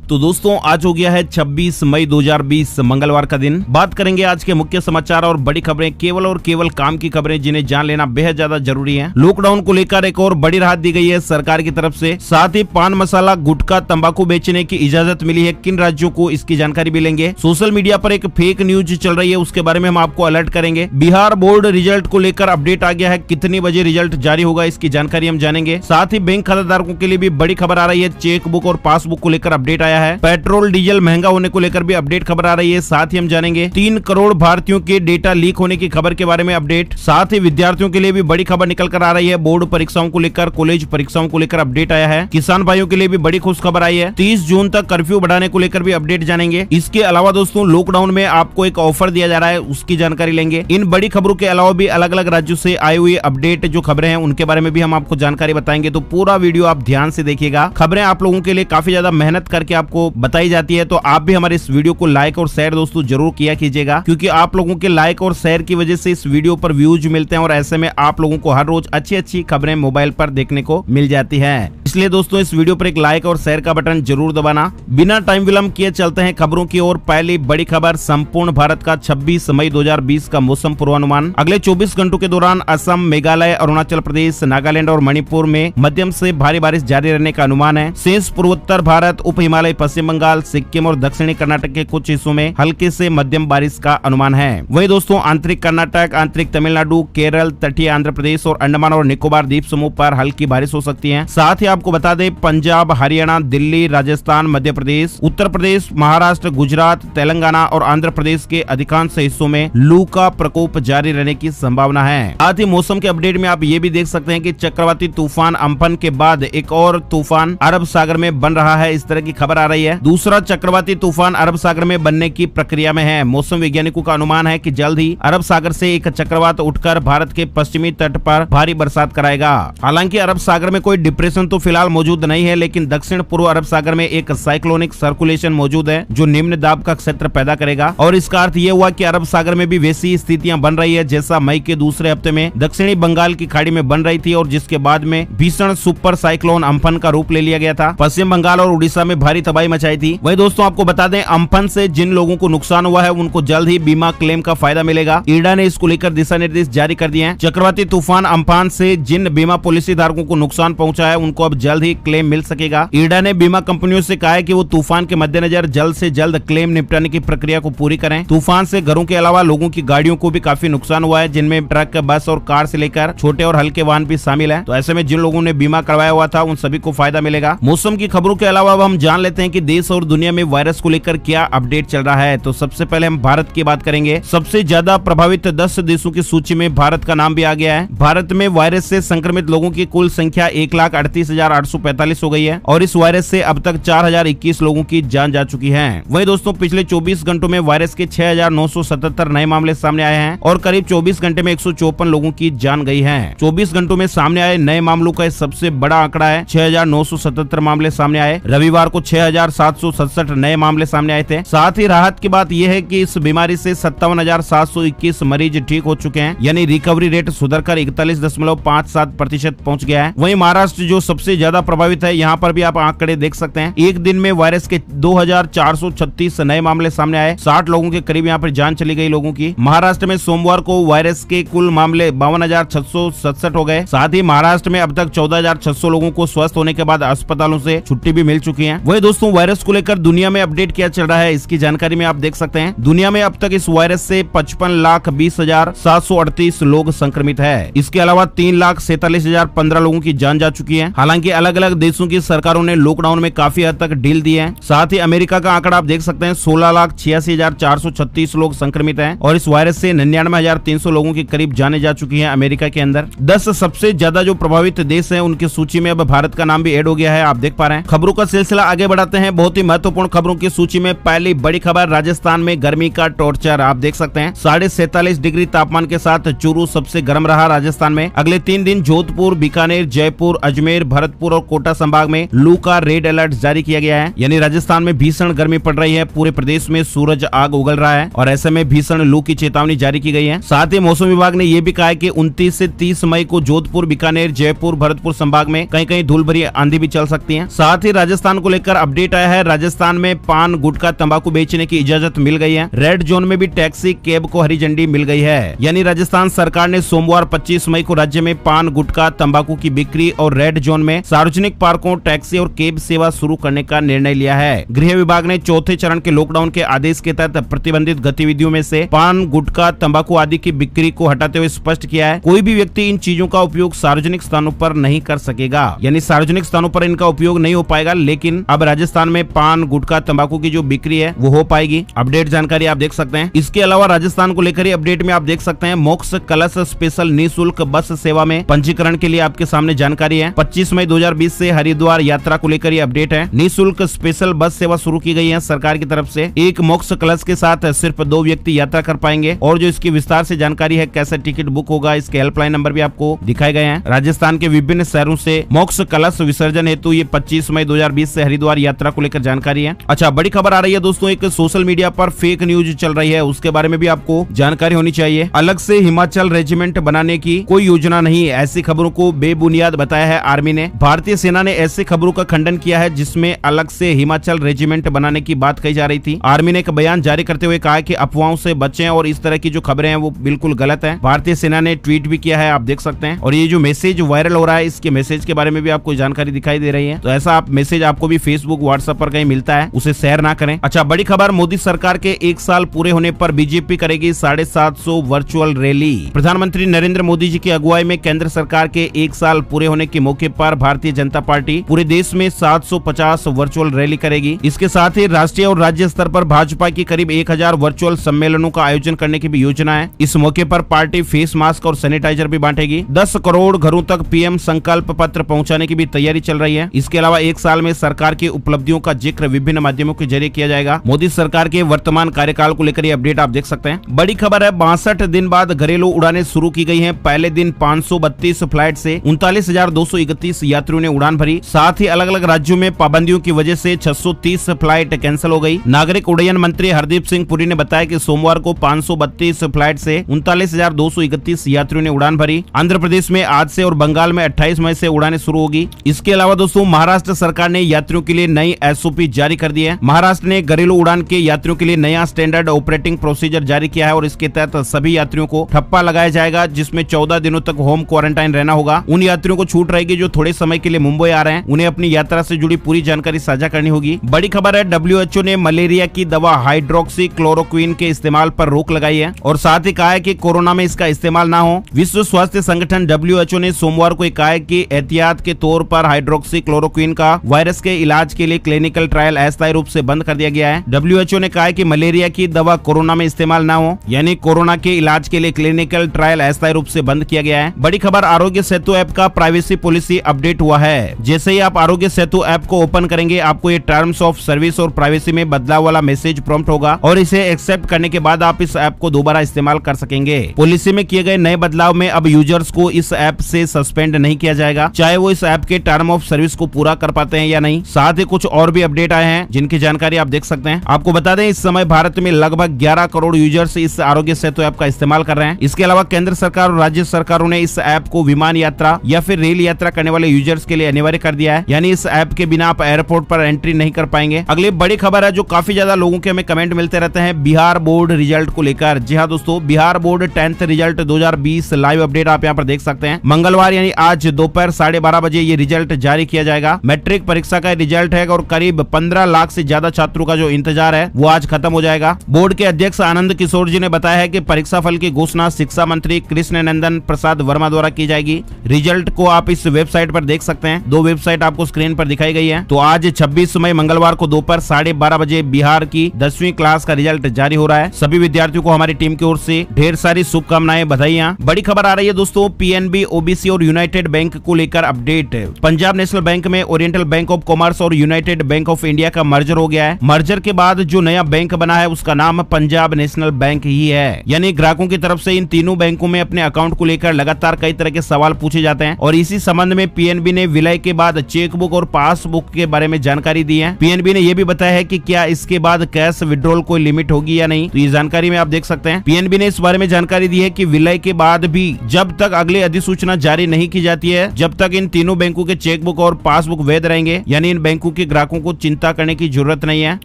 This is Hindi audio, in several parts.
तो दोस्तों आज हो गया है 26 मई 2020 मंगलवार का दिन। बात करेंगे आज के मुख्य समाचार और बड़ी खबरें, केवल और केवल काम की खबरें जिन्हें जान लेना बेहद ज्यादा जरूरी है। लॉकडाउन को लेकर एक और बड़ी राहत दी गई है सरकार की तरफ से। साथ ही पान मसाला, गुटखा, तंबाकू बेचने की इजाजत मिली है। किन राज्यों को, इसकी जानकारी भी लेंगे। सोशल मीडिया पर एक फेक न्यूज चल रही है, उसके बारे में हम आपको अलर्ट करेंगे। बिहार बोर्ड रिजल्ट को लेकर अपडेट आ गया है, कितनी बजे रिजल्ट जारी होगा इसकी जानकारी हम जानेंगे। साथ ही बैंक खाताधारकों के लिए भी बड़ी खबर आ रही है, चेकबुक और पासबुक को लेकर अपडेट आया है। पेट्रोल डीजल महंगा होने को लेकर भी अपडेट खबर आ रही है, साथ ही हम जानेंगे 3 करोड़ भारतीयों के डेटा लीक होने की खबर के बारे में अपडेट। साथ ही विद्यार्थियों के लिए भी बड़ी खबर निकल कर आ रही है, बोर्ड परीक्षाओं को लेकर, कॉलेज परीक्षाओं को लेकर अपडेट आया है। किसान भाइयों के लिए भी बड़ी खुश खबर आई है, 30 जून तक कर्फ्यू बढ़ाने को लेकर भी अपडेट जानेंगे। इसके अलावा दोस्तों लॉकडाउन में आपको एक ऑफर दिया जा रहा है, उसकी जानकारी लेंगे। इन बड़ी खबरों के अलावा भी अलग अलग राज्यों से आई हुई अपडेट जो खबरें हैं उनके बारे में भी हम आपको जानकारी बताएंगे, तो पूरा वीडियो आप ध्यान से देखिएगा। खबरें आप लोगों के लिए काफी ज्यादा मेहनत करके आपको बताई जाती है, तो आप भी हमारे इस वीडियो को लाइक और शेयर दोस्तों जरूर किया कीजिएगा, क्योंकि आप लोगों के लाइक और शेयर की वजह से इस वीडियो पर व्यूज मिलते हैं और ऐसे में आप लोगों को हर रोज अच्छी अच्छी खबरें मोबाइल पर देखने को मिल जाती है। इसलिए दोस्तों इस वीडियो पर एक लाइक और शेयर का बटन जरूर दबाना। बिना टाइम विलंब किए चलते हैं खबरों की ओर। पहली बड़ी खबर, संपूर्ण भारत का 26 मई 2020 का मौसम पूर्वानुमान। अगले 24 घंटों के दौरान असम, मेघालय, अरुणाचल प्रदेश, नागालैंड और मणिपुर में मध्यम से भारी बारिश जारी रहने का अनुमान है। शेष पूर्वोत्तर भारत, उप हिमालय, पश्चिम बंगाल, सिक्किम और दक्षिणी कर्नाटक के कुछ हिस्सों में हल्के से मध्यम बारिश का अनुमान है। वहीं दोस्तों आंतरिक कर्नाटक, आंतरिक तमिलनाडु, केरल, तटीय आंध्र प्रदेश और अंडमान और निकोबार द्वीप समूह पर हल्की बारिश हो सकती है। साथ ही आपको बता दें पंजाब, हरियाणा, दिल्ली, राजस्थान, मध्य प्रदेश, उत्तर प्रदेश, महाराष्ट्र, गुजरात, तेलंगाना और आंध्र प्रदेश के अधिकांश हिस्सों में लू का प्रकोप जारी रहने की संभावना है। साथ ही मौसम के अपडेट में आप ये भी देख सकते हैं कि चक्रवाती तूफान अम्फन के बाद एक और तूफान अरब सागर में बन रहा है, इस तरह की खबर आ रही है। दूसरा चक्रवाती तूफान अरब सागर में बनने की प्रक्रिया में है। मौसम वैज्ञानिकों का अनुमान है कि जल्द ही अरब सागर से एक चक्रवात उठकर भारत के पश्चिमी तट पर भारी बरसात कराएगा। हालांकि अरब सागर में कोई डिप्रेशन तो फिलहाल मौजूद नहीं है, लेकिन दक्षिण पूर्व अरब सागर में एक साइक्लोनिक सर्कुलेशन मौजूद है जो निम्न दाब का क्षेत्र पैदा करेगा। और इसका अर्थ ये हुआ कि अरब सागर में भी वैसी स्थितियां बन रही है जैसा मई के दूसरे हफ्ते में दक्षिणी बंगाल की खाड़ी में बन रही थी, और जिसके बाद में भीषण सुपर साइक्लोन अम्फन का रूप ले लिया गया था। पश्चिम बंगाल और उड़ीसा में भारी तबाही मचाई थी। वही दोस्तों आपको बता दें अम्फन से जिन लोगों को नुकसान हुआ है उनको जल्द ही बीमा क्लेम का फायदा मिलेगा। इरडा ने इसको लेकर दिशा निर्देश जारी कर दिए हैं। चक्रवाती तूफान अम्फन से जिन बीमा पॉलिसी धारकों को नुकसान पहुंचा है उनको अब जल्द ही क्लेम मिल सकेगा। इरडा ने बीमा कंपनियों से कहा है कि वो तूफान के मद्देनजर जल्द से जल्द क्लेम निपटाने की प्रक्रिया को पूरी करें। तूफान से घरों के अलावा लोगों की गाड़ियों को भी काफी नुकसान हुआ है, जिनमें ट्रक, बस और कार से लेकर छोटे और हल्के वाहन भी शामिल है। तो ऐसे में जिन लोगों ने बीमा करवाया हुआ था उन सभी को फायदा मिलेगा। मौसम की खबरों के अलावा अब हम जान लेते हैं कि देश और दुनिया में वायरस को लेकर क्या अपडेट चल रहा है। तो सबसे पहले हम भारत की बात करेंगे। सबसे ज्यादा प्रभावित 10 देशों की सूची में भारत का नाम भी आ गया है। भारत में वायरस से संक्रमित लोगों की कुल संख्या 1,38,845 हो गई है, और इस वायरस से अब तक 4,021 लोगों की जान जा चुकी है। वहीं दोस्तों पिछले 24 घंटों में वायरस के 6,977 नए मामले सामने आए हैं, और करीब 24 घंटे में 154 लोगों की जान गई है। 24 घंटों में सामने आए नए मामलों का सबसे बड़ा आंकड़ा है, 6,977 मामले सामने आए। रविवार को 6,767 नए मामले सामने आए थे। साथ ही राहत की बात यह है कि इस बीमारी से 57,721 मरीज ठीक हो चुके हैं, यानी रिकवरी रेट सुधरकर 41.57% पहुंच गया है। वहीं महाराष्ट्र जो सबसे ज्यादा प्रभावित है, यहाँ पर भी आप आंकड़े देख सकते हैं। एक दिन में वायरस के 2,436 नए मामले सामने आए, 60 लोगों के करीब यहाँ पर जान चली गई लोगों की। महाराष्ट्र में सोमवार को वायरस के कुल मामले 52,667 हो गए। साथ ही महाराष्ट्र में अब तक 14,600 लोगों को स्वस्थ होने के बाद अस्पतालों से छुट्टी भी मिल चुकी है। वही दोस्तों वायरस को लेकर दुनिया में अपडेट क्या चल रहा है इसकी जानकारी में आप देख सकते हैं। दुनिया में अब तक इस वायरस से 55,20,738 लोग संक्रमित है। इसके अलावा 3,47,015 लोगों की जान जा चुकी है। हालांकि अलग अलग देशों की सरकारों ने लॉकडाउन में काफी हद तक ढील दी है। साथ ही अमेरिका का आंकड़ा आप देख सकते हैं, 16,86,436 लोग संक्रमित हैं, और इस वायरस से 99,300 लोगों की करीब जाने जा चुकी है अमेरिका के अंदर। 10 सबसे ज्यादा जो प्रभावित देश हैं उनकी सूची में अब भारत का नाम भी ऐड हो गया है, आप देख पा रहे हैं। खबरों का सिलसिला आगे बढ़ाते हैं। बहुत ही महत्वपूर्ण खबरों की सूची में पहली बड़ी खबर, राजस्थान में गर्मी का टॉर्चर। आप देख सकते हैं 47.5 डिग्री तापमान के साथ चूरू सबसे गर्म रहा राजस्थान में। अगले 3 दिन जोधपुर, बीकानेर, जयपुर, अजमेर, भरतपुर भरतपुर और कोटा संभाग में लू का रेड अलर्ट जारी किया गया है। यानी राजस्थान में भीषण गर्मी पड़ रही है, पूरे प्रदेश में सूरज आग उगल रहा है और ऐसे में भीषण लू की चेतावनी जारी की गई है। साथ ही मौसम विभाग ने यह भी कहा है कि 29 से 30 मई को जोधपुर, बीकानेर, जयपुर, भरतपुर संभाग में कहीं कहीं धूल भरी आंधी भी चल सकती है। साथ ही राजस्थान को लेकर अपडेट आया है। राजस्थान में पान, गुटखा, तंबाकू बेचने की इजाजत मिल गई है। रेड जोन में भी टैक्सी, कैब को हरी झंडी मिल गई है। यानी राजस्थान सरकार ने सोमवार 25 मई को राज्य में पान, गुटखा, तंबाकू की बिक्री और रेड जोन में सार्वजनिक पार्कों, टैक्सी और कैब सेवा शुरू करने का निर्णय लिया है। गृह विभाग ने चौथे चरण के लॉकडाउन के आदेश के तहत प्रतिबंधित गतिविधियों में से पान, गुटखा, तंबाकू आदि की बिक्री को हटाते हुए स्पष्ट किया है कोई भी व्यक्ति इन चीजों का उपयोग सार्वजनिक स्थानों पर नहीं कर सकेगा। यानी सार्वजनिक स्थानों पर इनका उपयोग नहीं हो पाएगा, लेकिन अब राजस्थान में पान, गुटखा, तंबाकू की जो बिक्री है वो हो पाएगी। अपडेट जानकारी आप देख सकते हैं। इसके अलावा राजस्थान को लेकर अपडेट में आप देख सकते हैं मोक्ष कलश स्पेशल निःशुल्क बस सेवा में पंजीकरण के लिए आपके सामने जानकारी है। 25 मई 2020 से हरिद्वार यात्रा को लेकर ये अपडेट है। निःशुल्क स्पेशल बस सेवा शुरू की गई है सरकार की तरफ से। एक मोक्ष कलश के साथ सिर्फ 2 व्यक्ति यात्रा कर पाएंगे और जो इसकी विस्तार से जानकारी है, कैसे टिकट बुक होगा, इसके हेल्पलाइन नंबर भी आपको दिखाए गए हैं। राजस्थान के विभिन्न शहरों से मोक्ष कलश विसर्जन हेतु ये 25 मई 2020 से हरिद्वार यात्रा को लेकर जानकारी है। अच्छा, बड़ी खबर आ रही है दोस्तों, एक सोशल मीडिया पर फेक न्यूज चल रही है, उसके बारे में भी आपको जानकारी होनी चाहिए। अलग से हिमाचल रेजिमेंट बनाने की कोई योजना नहीं, ऐसी खबरों को बेबुनियाद बताया है आर्मी ने। भारतीय सेना ने ऐसी खबरों का खंडन किया है जिसमें अलग से हिमाचल रेजिमेंट बनाने की बात कही जा रही थी। आर्मी ने एक बयान जारी करते हुए कहा कि अफवाहों से बचें और इस तरह की जो खबरें हैं वो बिल्कुल गलत है। भारतीय सेना ने ट्वीट भी किया है, आप देख सकते हैं। और ये जो मैसेज वायरल हो रहा है, इसके मैसेज के बारे में भी आपको जानकारी दिखाई दे रही है। तो ऐसा आप मैसेज आपको भी फेसबुक, व्हाट्सएप पर कहीं मिलता है, उसे शेयर ना करें। अच्छा, बड़ी खबर, मोदी सरकार के 1 साल पूरे होने पर बीजेपी करेगी 750 वर्चुअल रैली। प्रधानमंत्री नरेंद्र मोदी जी की अगुवाई में केंद्र सरकार के 1 साल पूरे होने के मौके पर भारतीय जनता पार्टी पूरे देश में 750 वर्चुअल रैली करेगी। इसके साथ ही राष्ट्रीय और राज्य स्तर पर भाजपा की करीब 1000 वर्चुअल सम्मेलनों का आयोजन करने की भी योजना है। इस मौके पर पार्टी फेस मास्क और सैनिटाइजर भी बांटेगी। 10 करोड़ घरों तक पीएम संकल्प पत्र पहुंचाने की भी तैयारी चल रही है। इसके अलावा 1 साल में सरकार की उपलब्धियों का जिक्र विभिन्न माध्यमों के जरिए किया जाएगा। मोदी सरकार के वर्तमान कार्यकाल को लेकर ये अपडेट आप देख सकते हैं। बड़ी खबर है, 62 दिन बाद घरेलू उड़ानें शुरू की गई हैं। पहले दिन 532 फ्लाइट से 39,231 यात्रियों ने उड़ान भरी। साथ ही अलग अलग राज्यों में पाबंदियों की वजह से 630 फ्लाइट कैंसिल हो गई। नागरिक उड्डयन मंत्री हरदीप सिंह पुरी ने बताया कि सोमवार को 532 फ्लाइट से 39,231 यात्रियों ने उड़ान भरी। आंध्र प्रदेश में आज से और बंगाल में 28 मई से उड़ानें शुरू होगी। इसके अलावा दोस्तों, महाराष्ट्र सरकार ने यात्रियों के लिए नई एसओपी जारी कर दी है। महाराष्ट्र ने घरेलू उड़ान के यात्रियों के लिए नया स्टैंडर्ड ऑपरेटिंग प्रोसीजर जारी किया है और इसके तहत सभी यात्रियों को ठप्पा लगाया जाएगा, जिसमें 14 दिनों तक होम क्वारंटाइन रहना होगा। उन यात्रियों को छूट रहेगी जो थोड़े समय के लिए मुंबई आ रहे हैं, उन्हें अपनी यात्रा से जुड़ी पूरी जानकारी साझा करनी होगी। बड़ी खबर है, WHO ने मलेरिया की दवा हाइड्रोक्सी क्लोरोक्विन के इस्तेमाल पर रोक लगाई है और साथ ही कहा है कि कोरोना में इसका इस्तेमाल ना हो। विश्व स्वास्थ्य संगठन WHO ने सोमवार को कहा है कि एहतियात के तौर पर हाइड्रोक्सी क्लोरोक्विन का वायरस के इलाज के लिए क्लिनिकल ट्रायल अस्थायी रूप से बंद कर दिया गया है। WHO ने कहा है कि मलेरिया की दवा कोरोना में इस्तेमाल ना हो, यानी कोरोना के इलाज के लिए क्लिनिकल ट्रायल अस्थायी रूप से बंद किया गया है। बड़ी खबर, आरोग्य सेतु ऐप का प्राइवेसी पॉलिसी अपडेट हुआ है। जैसे ही आप आरोग्य सेतु ऐप को ओपन करेंगे, आपको ये टर्म्स ऑफ सर्विस और प्राइवेसी में बदलाव वाला मैसेज प्रॉम्प्ट होगा और इसे एक्सेप्ट करने के बाद आप इस ऐप को दोबारा इस्तेमाल कर सकेंगे। पॉलिसी में किए गए नए बदलाव में अब यूजर्स को इस ऐप से सस्पेंड नहीं किया जाएगा, चाहे वो इस ऐप के टर्म ऑफ सर्विस को पूरा कर पाते हैं या नहीं। साथ ही कुछ और भी अपडेट आए हैं जिनकी जानकारी आप देख सकते हैं। आपको बता दें, इस समय भारत में लगभग 11 करोड़ यूजर्स इस आरोग्य सेतु ऐप का इस्तेमाल कर रहे हैं। इसके अलावा केंद्र सरकार और राज्य सरकारों ने इस ऐप को विमान यात्रा या फिर रेल यात्रा करने वाले यूजर्स के लिए अनिवार्य कर दिया है, यानी इस ऐप के बिना आप एयरपोर्ट पर एंट्री नहीं कर पाएंगे। अगली बड़ी खबर है जो काफी ज्यादा लोगों के हमें कमेंट मिलते रहते हैं, बिहार बोर्ड रिजल्ट को लेकर। जी हाँ दोस्तों, Bihar board 10th result 2020 live update आप यहाँ पर देख सकते हैं। मंगलवार यानी आज दोपहर 12:30 बजे ये रिजल्ट जारी किया जाएगा। मैट्रिक परीक्षा का रिजल्ट है और करीब 15 लाख से ज्यादा छात्रों का जो इंतजार है वो आज खत्म हो जाएगा। बोर्ड के अध्यक्ष आनंद किशोर जी ने बताया है कि परीक्षा फल की घोषणा शिक्षा मंत्री कृष्ण नंदन प्रसाद वर्मा द्वारा की जाएगी। रिजल्ट को आप इस वेबसाइट पर देख सकते हैं। 2 वेबसाइट आपको स्क्रीन पर दिखाई गई है। तो आज 26 मई मंगलवार को दोपहर 12:30 बजे बिहार की 10वीं क्लास का रिजल्ट जारी हो रहा है। सभी विद्यार्थियों को हमारी टीम की ओर से ढेर सारी शुभकामनाएं, बधाइयां। बड़ी खबर आ रही है दोस्तों, पीएनबी, ओबीसी और यूनाइटेड बैंक को लेकर अपडेट। पंजाब नेशनल बैंक में ओरिएंटल बैंक ऑफ कॉमर्स और यूनाइटेड बैंक ऑफ इंडिया का मर्जर हो गया है। मर्जर के बाद जो नया बैंक बना है उसका नाम पंजाब नेशनल बैंक ही है। यानी ग्राहकों की तरफ से इन तीनों बैंकों में अपने अकाउंट को लेकर लगातार कई तरह के सवाल पूछे जाते हैं और इसी संबंध में पीएनबी पीएनबी ने विलय के बाद चेकबुक और पासबुक के बारे में जानकारी दी है। पीएनबी ने यह भी बताया है कि क्या इसके बाद कैश विड्रॉल कोई लिमिट होगी या नहीं, तो ये जानकारी में आप देख सकते हैं। पीएनबी ने इस बारे में जानकारी दी है कि विलय के बाद भी जब तक अगली अधिसूचना जारी नहीं की जाती है, जब तक इन तीनों बैंकों के चेकबुक और पासबुक वैध रहेंगे, यानी इन बैंकों के ग्राहकों को चिंता करने की जरूरत नहीं है।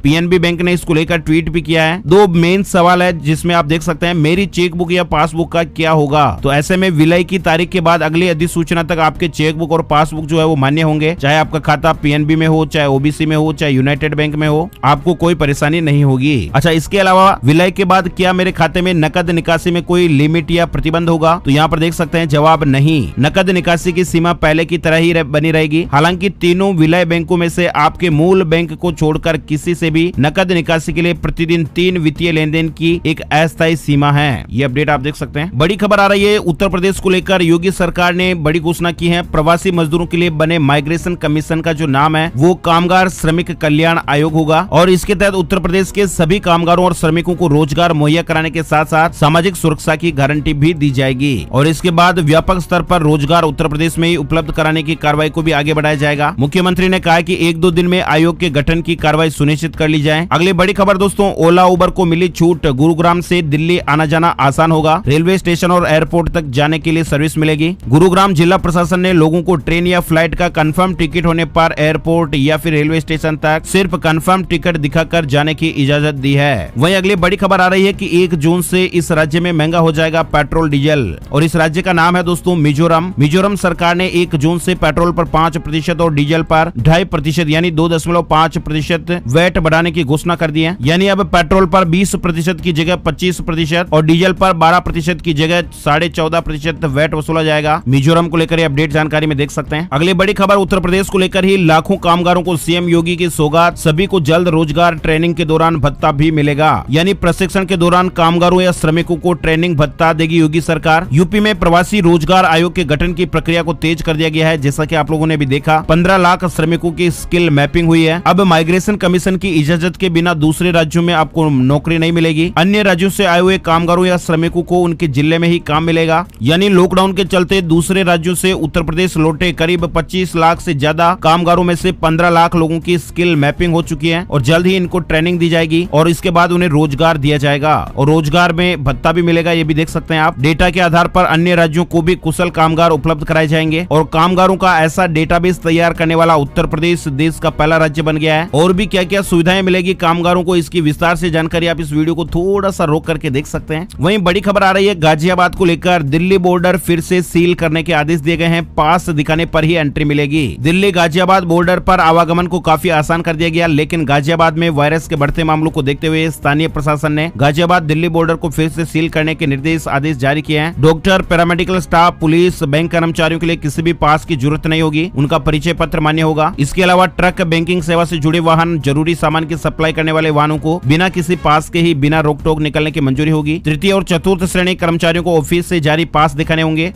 पीएनबी बैंक ने इसको लेकर ट्वीट भी किया है। दो मेन सवाल है जिसमें आप देख सकते हैं, मेरी चेकबुक या पासबुक का क्या होगा। तो ऐसे में विलय की तारीख के बाद अगली अधिसूचना तक आपके चेकबुक और पासबुक जो है वो मान्य होंगे, चाहे आपका खाता पीएनबी में हो, चाहे ओबीसी में हो, चाहे यूनाइटेड बैंक में हो, आपको कोई परेशानी नहीं होगी। अच्छा, इसके अलावा विलय के बाद क्या मेरे खाते में नकद निकासी में कोई लिमिट या प्रतिबंध होगा, तो यहाँ पर देख सकते हैं जवाब नहीं। नकद निकासी की सीमा पहले की तरह ही बनी रहेगी। हालांकि तीनों विलय बैंकों में से आपके मूल बैंक को छोड़कर किसी से भी नकद निकासी के लिए प्रतिदिन 3 वित्तीय लेन देन की एक अस्थायी सीमा है। ये अपडेट आप देख सकते हैं। बड़ी खबर आ रही है उत्तर प्रदेश को लेकर। योगी सरकार ने बड़ी घोषणा की है। प्रवासी मजदूरों के लिए बने माइग्रेशन कमीशन का जो नाम है वो कामगार श्रमिक कल्याण आयोग होगा और इसके तहत उत्तर प्रदेश के सभी कामगारों और श्रमिकों को रोजगार मुहैया कराने के साथ साथ सामाजिक सुरक्षा की गारंटी भी दी जाएगी और इसके बाद व्यापक स्तर पर रोजगार उत्तर प्रदेश में ही उपलब्ध कराने की कार्रवाई को भी आगे बढ़ाया जाएगा। मुख्यमंत्री ने कहा कि 1-2 दिन में आयोग के गठन की कार्रवाई सुनिश्चित कर ली जाए। अगली बड़ी खबर दोस्तों, ओला उबर को मिली छूट। गुरुग्राम से दिल्ली आना जाना आसान होगा। रेलवे स्टेशन और एयरपोर्ट तक जाने के लिए सर्विस मिलेगी। गुरुग्राम जिला प्रशासन ने लोगों को ट्रेन या फ्लाइट का कंफर्म टिकट होने पर एयरपोर्ट या फिर रेलवे स्टेशन तक सिर्फ कंफर्म टिकट दिखाकर जाने की इजाजत दी है। वहीं अगली बड़ी खबर आ रही है कि 1 जून से इस राज्य में महंगा हो जाएगा पेट्रोल डीजल और इस राज्य का नाम है दोस्तों मिजोरम। मिजोरम सरकार ने 1 जून से पेट्रोल पर 5% और डीजल पर 2.5% यानी 2.5% वैट बढ़ाने की घोषणा कर दी है। यानी अब पेट्रोल पर 20% की जगह 25% और डीजल पर 12% की जगह 14.5% वैट वसूला जाएगा। मिजोरम को लेकर अपडेट जानकारी में देख सकते हैं। अगली बड़ी खबर उत्तर प्रदेश को लेकर ही। लाखों कामगारों को सीएम योगी की सौगात। सभी को जल्द रोजगार ट्रेनिंग के दौरान भत्ता भी मिलेगा। यानी प्रशिक्षण के दौरान कामगारों या श्रमिकों को ट्रेनिंग भत्ता देगी योगी सरकार। यूपी में प्रवासी रोजगार आयोग के गठन की प्रक्रिया को तेज कर दिया गया है। जैसा कि आप लोगों ने भी देखा, 15 लाख श्रमिकों की स्किल मैपिंग हुई है। अब माइग्रेशन कमीशन की इजाजत के बिना दूसरे राज्यों में आपको नौकरी नहीं मिलेगी। अन्य राज्यों से आए हुए कामगारों या श्रमिकों को उनके जिले में ही काम मिलेगा। यानी लॉकडाउन के चलते दूसरे राज्यों से उत्तर प्रदेश लौटे करीब 25 लाख से ज्यादा कामगारों में से 15 लाख लोगों की स्किल मैपिंग हो चुकी है और जल्द ही इनको ट्रेनिंग दी जाएगी और इसके बाद उन्हें रोजगार दिया जाएगा और रोजगार में भत्ता भी मिलेगा। ये भी देख सकते हैं आप। डेटा के आधार पर अन्य राज्यों को भी कुशल कामगार उपलब्ध कराए जाएंगे और कामगारों का ऐसा डेटाबेस तैयार करने वाला उत्तर प्रदेश देश का पहला राज्य बन गया है। और भी क्या क्या सुविधाएं मिलेगी कामगारों को, इसकी विस्तार से जानकारी आप इस वीडियो को थोड़ा सा रोक करके देख सकते हैं। वहीं बड़ी खबर आ रही है गाजियाबाद को लेकर। दिल्ली बॉर्डर फिर से सील करने के आदेश दिए गए हैं। पास दिखाने पर ही एंट्री मिलेगी। दिल्ली गाजियाबाद बॉर्डर पर आवागमन को काफी आसान कर दिया गया, लेकिन गाजियाबाद में वायरस के बढ़ते मामलों को देखते हुए स्थानीय प्रशासन ने गाजियाबाद दिल्ली बॉर्डर को फिर से सील करने के निर्देश आदेश जारी किए हैं। Doctor, paramedical staff, police, bank कर्मचारियों के लिए किसी भी पास की जरूरत नहीं होगी। उनका परिचय पत्र मान्य होगा। इसके अलावा ट्रक, बैंकिंग सेवा से जुड़े वाहन, जरूरी सामान की सप्लाई करने वाले वाहनों को बिना किसी पास के ही बिना रोक टोक निकलने की मंजूरी होगी। तृतीय और चतुर्थ श्रेणी कर्मचारियों को ऑफिस से जारी पास दिखाने होंगे।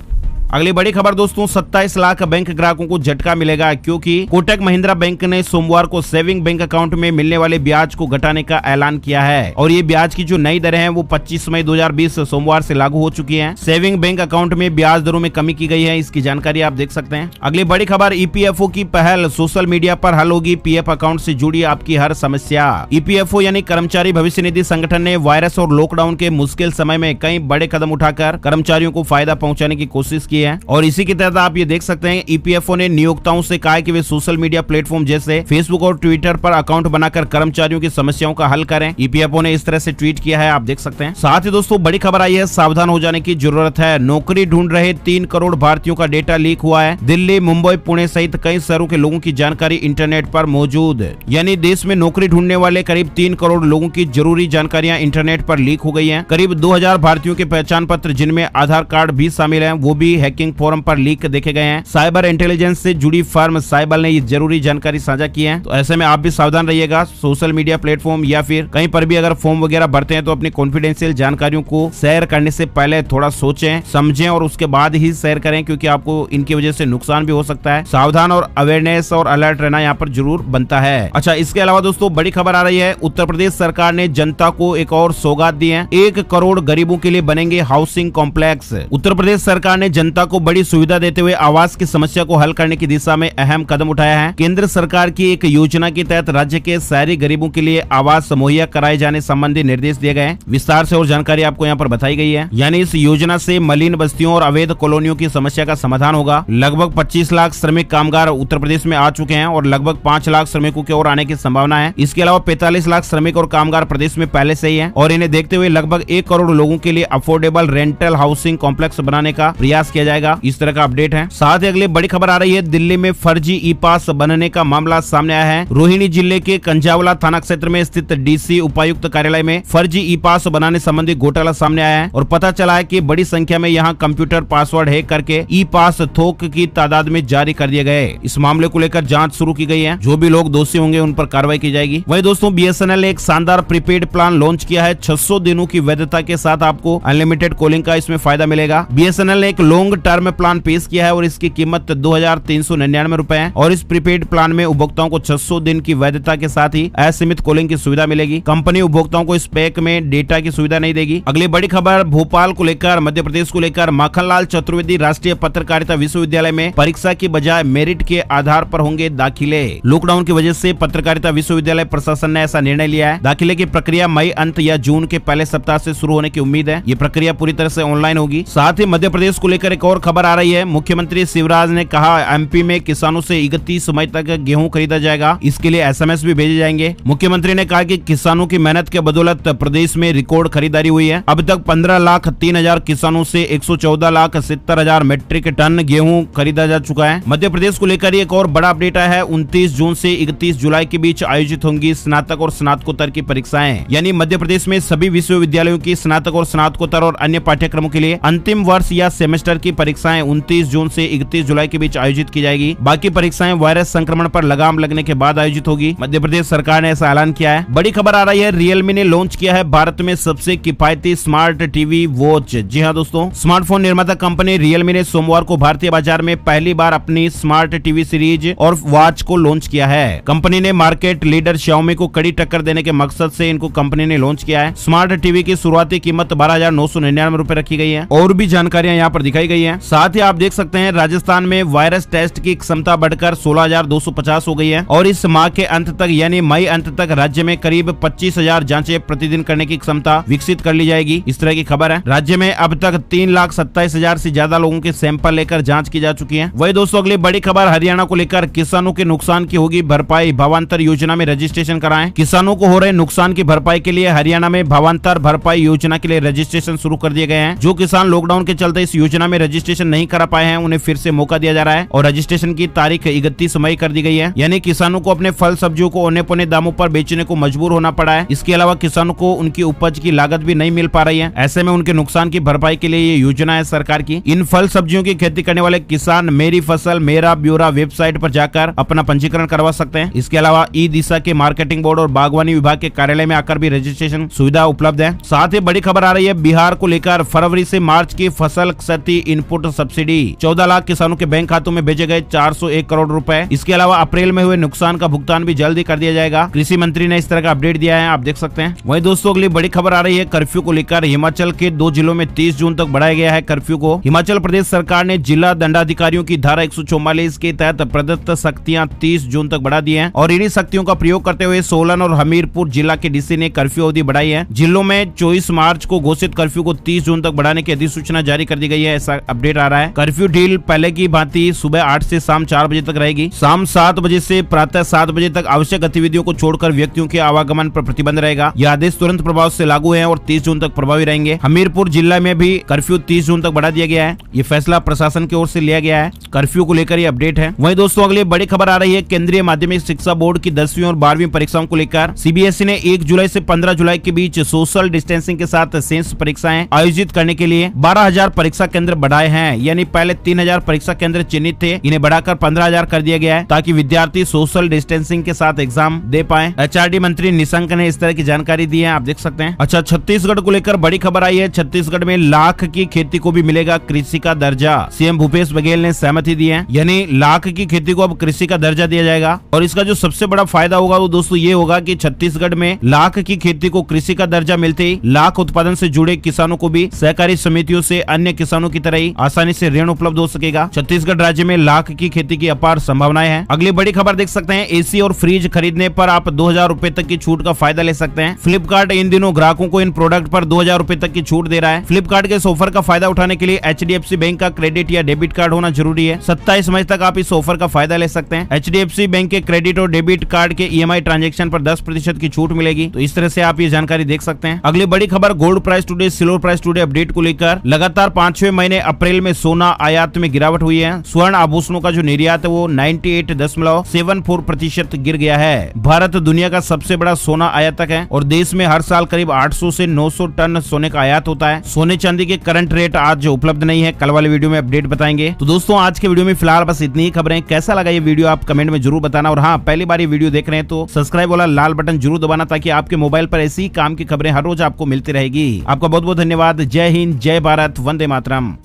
अगली बड़ी खबर दोस्तों, 27 लाख बैंक ग्राहकों को झटका मिलेगा क्योंकि कोटक महिंद्रा बैंक ने सोमवार को सेविंग बैंक अकाउंट में मिलने वाले ब्याज को घटाने का ऐलान किया है और ये ब्याज की जो नई दरें हैं वो 25 मई 2020 सोमवार से लागू हो चुकी हैं। सेविंग बैंक अकाउंट में ब्याज दरों में कमी की गई है, इसकी जानकारी आप देख सकते हैं। अगली बड़ी खबर, ईपीएफओ की पहल। सोशल मीडिया पर हल होगी पीएफ अकाउंट से जुड़ी आपकी हर समस्या। ईपीएफओ यानी कर्मचारी भविष्य निधि संगठन ने वायरस और लॉकडाउन के मुश्किल समय में कई बड़े कदम उठाकर कर्मचारियों को फायदा पहुंचाने की कोशिश की है और इसी के तहत आप ये देख सकते हैं ईपीएफओ ने नियोक्ताओं से कहा है कि वे सोशल मीडिया प्लेटफॉर्म जैसे फेसबुक और ट्विटर पर अकाउंट बनाकर कर्मचारियों की समस्याओं का हल करें। ईपीएफओ ने इस तरह से ट्वीट किया है, आप देख सकते हैं। साथ ही दोस्तों बड़ी खबर आई है, सावधान हो जाने की जरूरत है। नौकरी ढूंढ रहे 3 करोड़ भारतीयों का डेटा लीक हुआ है। दिल्ली, मुंबई, पुणे सहित कई शहरों के लोगों की जानकारी इंटरनेट पर मौजूद। यानी देश में नौकरी ढूंढने वाले करीब 3 करोड़ लोगों की जरूरी जानकारियां इंटरनेट पर लीक हो गई है। करीब 2000 भारतीयों के पहचान पत्र जिनमें आधार कार्ड भी शामिल है वो भी हैकिंग फोरम पर लीक देखे गए हैं। साइबर इंटेलिजेंस से जुड़ी फर्म साइबर ने ये जरूरी जानकारी साझा की है, तो ऐसे में आप भी सावधान रहिएगा। सोशल मीडिया प्लेटफॉर्म या फिर कहीं पर भी अगर फॉर्म वगैरह भरते हैं तो अपनी कॉन्फिडेंशियल जानकारियों को शेयर करने से पहले थोड़ा सोचें, समझें और उसके बाद ही शेयर करें, क्योंकि आपको इनकी वजह से नुकसान भी हो सकता है। सावधान और अवेयरनेस और अलर्ट रहना यहाँ पर जरूर बनता है। अच्छा, इसके अलावा दोस्तों बड़ी खबर आ रही है, उत्तर प्रदेश सरकार ने जनता को एक और सौगात दी है। 1 करोड़ गरीबों के लिए बनेंगे हाउसिंग कॉम्प्लेक्स। उत्तर प्रदेश सरकार ने जनता जनता को बड़ी सुविधा देते हुए आवास की समस्या को हल करने की दिशा में अहम कदम उठाया है। केंद्र सरकार की एक योजना के तहत राज्य के शहरी गरीबों के लिए आवास मुहैया कराए जाने संबंधी निर्देश दिए गए हैं। विस्तार से और जानकारी आपको यहाँ पर बताई गई है। यानी इस योजना से मलिन बस्तियों और अवैध कॉलोनियों की समस्या का समाधान होगा। लगभग 25 लाख श्रमिक कामगार उत्तर प्रदेश में आ चुके हैं और लगभग 5 लाख श्रमिकों की ओर आने की संभावना है। इसके अलावा 45 लाख श्रमिक और कामगार प्रदेश में पहले से ही हैं और इन्हें देखते हुए लगभग 1 करोड़ लोगों के लिए अफोर्डेबल रेंटल हाउसिंग कॉम्प्लेक्स बनाने का प्रयास किया जाएगा। इस तरह का अपडेट है। साथ ही अगली बड़ी खबर आ रही है, दिल्ली में फर्जी ई पास बनने का मामला सामने आया है। रोहिणी जिले के कंजावला थाना क्षेत्र में स्थित डीसी उपायुक्त कार्यालय में फर्जी ई पास बनाने संबंधी घोटाला सामने आया है और पता चला है कि बड़ी संख्या में यहां कंप्यूटर पासवर्ड हैक करके ई पास थोक की तादाद में जारी कर दिए गए। इस मामले को लेकर जांच शुरू की गई है। जो भी लोग दोषी होंगे उन पर कार्रवाई की जाएगी। वहीं दोस्तों बीएसएनएल ने एक शानदार प्रीपेड प्लान लॉन्च किया है। 600 दिनों की वैधता के साथ आपको अनलिमिटेड कॉलिंग का इसमें फायदा मिलेगा। बीएसएनएल ने एक लॉन्ग टर्म प्लान पेश किया है और इसकी कीमत 2399 रुपए है और इस प्रीपेड प्लान में उपभोक्ताओं को 600 दिन की वैधता के साथ ही असीमित कॉलिंग की सुविधा मिलेगी। कंपनी उपभोक्ताओं को इस पैक में डेटा की सुविधा नहीं देगी। अगली बड़ी खबर भोपाल को लेकर, मध्य प्रदेश को लेकर, माखनलाल चतुर्वेदी राष्ट्रीय पत्रकारिता विश्वविद्यालय में परीक्षा की बजाय मेरिट के आधार पर होंगे दाखिले। लॉकडाउन की वजह से पत्रकारिता विश्वविद्यालय प्रशासन ने ऐसा निर्णय लिया है। दाखिले की प्रक्रिया मई अंत या जून के पहले सप्ताह से शुरू होने की उम्मीद है। ये प्रक्रिया पूरी तरह से ऑनलाइन होगी। साथ ही मध्य प्रदेश को लेकर एक और खबर आ रही है। मुख्यमंत्री शिवराज ने कहा एमपी में किसानों से 31 मई तक गेहूं खरीदा जाएगा। इसके लिए एसएमएस भी भेजे जाएंगे। मुख्यमंत्री ने कहा कि किसानों की मेहनत के बदौलत प्रदेश में रिकॉर्ड खरीदारी हुई है। अब तक 15,03,000 किसानों से 114,70,000 मीट्रिक टन गेहूं खरीदा जा चुका है। मध्य प्रदेश को लेकर एक और बड़ा अपडेट आया है। 29 जून से 31 जुलाई के बीच आयोजित होंगी स्नातक और स्नातकोत्तर की परीक्षाएं। यानी मध्य प्रदेश में सभी विश्वविद्यालयों की स्नातक और स्नातकोत्तर और अन्य पाठ्यक्रमों के लिए अंतिम वर्ष या सेमेस्टर की परीक्षाएं 29 जून से 31 जुलाई के बीच आयोजित की जाएगी। बाकी परीक्षाएं वायरस संक्रमण पर लगाम लगने के बाद आयोजित होगी। मध्य प्रदेश सरकार ने ऐसा ऐलान किया है। बड़ी खबर आ रही है, रियलमी ने लॉन्च किया है भारत में सबसे किफायती स्मार्ट टीवी वॉच। जी हाँ दोस्तों, स्मार्टफोन निर्माता कंपनी रियलमी ने सोमवार को भारतीय बाजार में पहली बार अपनी स्मार्ट टीवी सीरीज और वॉच को लॉन्च किया है। कंपनी ने मार्केट लीडर Xiaomi को कड़ी टक्कर देने के मकसद से इनको कंपनी ने लॉन्च किया है। स्मार्ट टीवी की शुरुआती कीमत 12,999 रुपए रखी गई है। और भी जानकारियां यहाँ पर दिखाई गई है। साथ ही आप देख सकते हैं राजस्थान में वायरस टेस्ट की क्षमता बढ़कर 16,250 हो गई है और इस माह के अंत तक यानी मई अंत तक राज्य में करीब 25,000 जांचें प्रतिदिन करने की क्षमता विकसित कर ली जाएगी। इस तरह की खबर है। राज्य में अब तक 3,27,000 से ज्यादा लोगों के सैंपल लेकर जांच की जा चुकी है। वही दोस्तों अगली बड़ी खबर हरियाणा को लेकर, किसानों के नुकसान की होगी भरपाई, भावांतर योजना में रजिस्ट्रेशन कराएं। किसानों को हो रहे नुकसान की भरपाई के लिए हरियाणा में भावांतर भरपाई योजना के लिए रजिस्ट्रेशन शुरू कर दिए गए हैं। जो किसान लॉकडाउन के चलते इस योजना में रजिस्ट्रेशन नहीं करा पाए हैं उन्हें फिर से मौका दिया जा रहा है और रजिस्ट्रेशन की तारीख 31 मई कर दी गई है। यानी किसानों को अपने फल सब्जियों को औने पौने दामों पर बेचने को मजबूर होना पड़ा है। इसके अलावा किसानों को उनकी उपज की लागत भी नहीं मिल पा रही है। ऐसे में उनके नुकसान की भरपाई के लिए ये योजना है सरकार की। इन फल सब्जियों की खेती करने वाले किसान मेरी फसल मेरा ब्यौरा वेबसाइट पर जाकर अपना पंजीकरण करवा सकते हैं। इसके अलावा ई दिशा के मार्केटिंग बोर्ड और बागवानी विभाग के कार्यालय में आकर भी रजिस्ट्रेशन सुविधा उपलब्ध है। साथ ही बड़ी खबर आ रही है बिहार को लेकर, फरवरी से मार्च की फसल क्षति इनपुट सब्सिडी 14 लाख किसानों के बैंक खातों में भेजे गए 401 करोड़ रुपए। इसके अलावा अप्रैल में हुए नुकसान का भुगतान भी जल्दी कर दिया जाएगा। कृषि मंत्री ने इस तरह का अपडेट दिया है, आप देख सकते हैं। वहीं दोस्तों अगली बड़ी खबर आ रही है कर्फ्यू को लेकर। हिमाचल के 2 जिलों में 30 जून तक बढ़ाया गया है कर्फ्यू को। हिमाचल प्रदेश सरकार ने जिला दंडाधिकारियों की धारा 144 के तहत प्रदत्त शक्तियां 30 जून तक बढ़ा दी हैं और इन्हीं शक्तियों का प्रयोग करते हुए सोलन और हमीरपुर जिला के डीसी ने कर्फ्यू अवधि बढ़ाई है। जिलों में 24 मार्च को घोषित कर्फ्यू को 30 जून तक बढ़ाने की अधिसूचना जारी कर दी गई है, ऐसा अपडेट आ रहा है। कर्फ्यू ढील पहले की भांति सुबह 8 से शाम 4 बजे तक रहेगी। शाम 7 बजे से प्रातः 7 बजे तक आवश्यक गतिविधियों को छोड़कर व्यक्तियों के आवागमन पर प्रतिबंध रहेगा। यह आदेश तुरंत प्रभाव से लागू है और 30 जून तक प्रभावी रहेंगे। हमीरपुर जिला में भी कर्फ्यू 30 जून तक बढ़ा दिया गया है। ये फैसला प्रशासन की ओर से लिया गया है। कर्फ्यू को लेकर ये अपडेट है। वहीं दोस्तों अगली बड़ी खबर आ रही है केंद्रीय माध्यमिक शिक्षा बोर्ड की 10वीं और 12वीं परीक्षाओं को लेकर। सीबीएसई ने 1 जुलाई से 15 जुलाई के बीच सोशल डिस्टेंसिंग के साथ शेष परीक्षाएं आयोजित करने के लिए 12,000 परीक्षा केंद्र बढ़ाए हैं। यानी पहले 3,000 परीक्षा केंद्र चिन्हित थे, इन्हें बढ़ाकर 15,000 कर दिया गया है ताकि विद्यार्थी सोशल डिस्टेंसिंग के साथ एग्जाम दे पाए। एचआरडी मंत्री निशंक ने इस तरह की जानकारी दी है, आप देख सकते हैं। अच्छा, छत्तीसगढ़ को लेकर बड़ी खबर आई है। छत्तीसगढ़ में लाख की खेती को भी मिलेगा कृषि का दर्जा। सीएम भूपेश बघेल ने सहमति दी है, यानी लाख की खेती को अब कृषि का दर्जा दिया जाएगा। और इसका जो सबसे बड़ा फायदा होगा वो दोस्तों ये होगा कि छत्तीसगढ़ में लाख की खेती को कृषि का दर्जा मिलते ही लाख उत्पादन से जुड़े किसानों को भी सहकारी समितियों से अन्य किसानों की तरह EMI आसानी से ऋण उपलब्ध हो सकेगा। छत्तीसगढ़ राज्य में लाख की खेती की अपार संभावनाएं हैं। अगली बड़ी खबर देख सकते हैं, एसी और फ्रिज खरीदने पर आप 2000 रुपए तक की छूट का फायदा ले सकते हैं। फ्लिपकार्ट इन दिनों ग्राहकों को इन प्रोडक्ट पर 2000 रुपए तक की छूट दे रहा है। फ्लिपकार्ट के इस ऑफर का फायदा उठाने के लिए HDFC बैंक का क्रेडिट या डेबिट कार्ड होना जरूरी है। 27 मई तक आप इस ऑफर का फायदा ले सकते हैं। HDFC बैंक के क्रेडिट और डेबिट कार्ड के EMI ट्रांजैक्शन पर 10% की छूट मिलेगी। तो इस तरह से आप ये जानकारी देख सकते हैं। अगली बड़ी खबर gold price today silver price today update को लेकर लगातार 5वें महीने अप्रैल में सोना आयात में गिरावट हुई है। स्वर्ण आभूषणों का जो निर्यात है वो 98.74% गिर गया है। भारत दुनिया का सबसे बड़ा सोना आयातक है और देश में हर साल करीब 800 से 900 टन सोने का आयात होता है। सोने चांदी के करंट रेट आज उपलब्ध नहीं है, कल वाले वीडियो में अपडेट बताएंगे। तो दोस्तों आज के वीडियो में फिलहाल बस इतनी ही खबरें। कैसा लगा ये वीडियो आप कमेंट में जरूर बताना, और हाँ, पहली बार ये वीडियो देख रहे हैं तो सब्सक्राइब वाला लाल बटन जरूर दबाना, ताकि आपके मोबाइल पर ऐसी काम की खबरें हर रोज आपको मिलती रहेगी। आपका बहुत बहुत धन्यवाद। जय हिंद, जय भारत, वंदे मातरम।